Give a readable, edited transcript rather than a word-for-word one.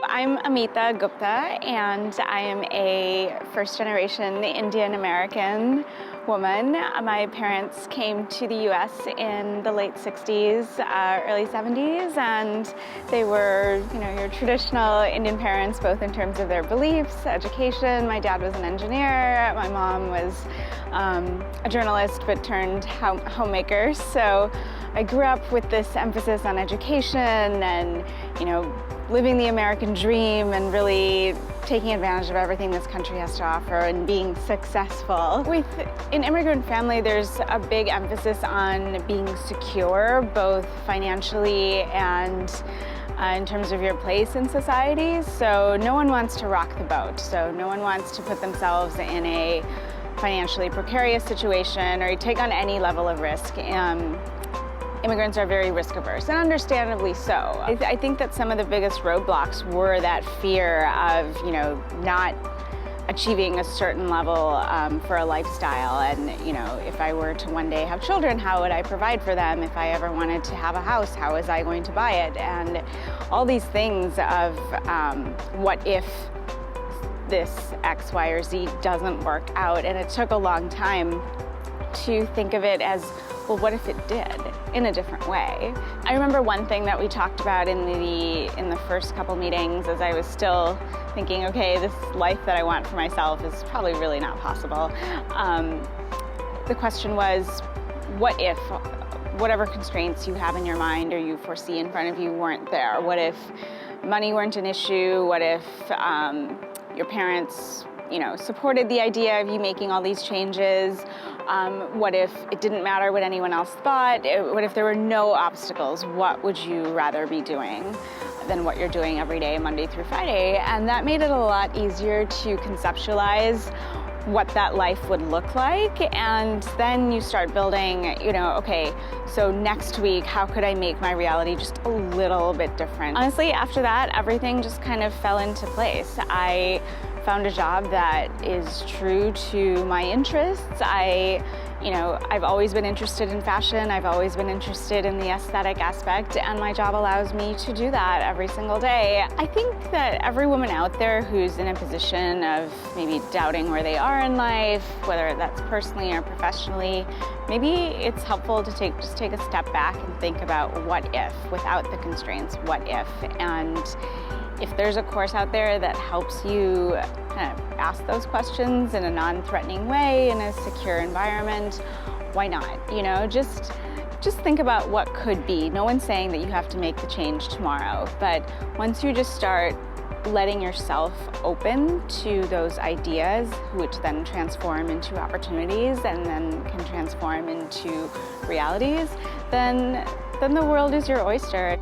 I'm Amita Gupta, and I am a first-generation Indian-American woman. My parents came to the U.S. in the late 60s, early 70s, and they were, your traditional Indian parents, both in terms of their beliefs, education. My dad was an engineer. My mom was a journalist, but turned homemaker. So I grew up with this emphasis on education and, living the American dream and really taking advantage of everything this country has to offer and being successful. With an immigrant family, there's a big emphasis on being secure, both financially and in terms of your place in society. So no one wants to rock the boat. So no one wants to put themselves in a financially precarious situation or take on any level of risk. Immigrants are very risk averse, and understandably so. I think that some of the biggest roadblocks were that fear of, not achieving a certain level for a lifestyle. And, if I were to one day have children, how would I provide for them? If I ever wanted to have a house, how was I going to buy it? And all these things of what if this X, Y, or Z doesn't work out? And it took a long time to think of it as, well, what if it did in a different way? I remember one thing that we talked about in the first couple meetings as I was still thinking, okay, this life that I want for myself is probably really not possible. The question was, what if whatever constraints you have in your mind or you foresee in front of you weren't there? What if money weren't an issue? What if your parents supported the idea of you making all these changes? What if it didn't matter what anyone else thought? What if there were no obstacles? What would you rather be doing than what you're doing every day, Monday through Friday? And that made it a lot easier to conceptualize what that life would look like. And then you start building, okay, so next week, how could I make my reality just a little bit different? Honestly, after that, everything just kind of fell into place. I found a job that is true to my interests. I've always been interested in fashion. I've always been interested in the aesthetic aspect, and my job allows me to do that every single day. I think that every woman out there who's in a position of maybe doubting where they are in life, whether that's personally or professionally, maybe it's helpful to take a step back and think about what if, without the constraints, what if. And if there's a course out there that helps you kind of ask those questions in a non-threatening way, in a secure environment, why not? Just think about what could be. No one's saying that you have to make the change tomorrow, but once you just start letting yourself open to those ideas, which then transform into opportunities and then can transform into realities, then the world is your oyster.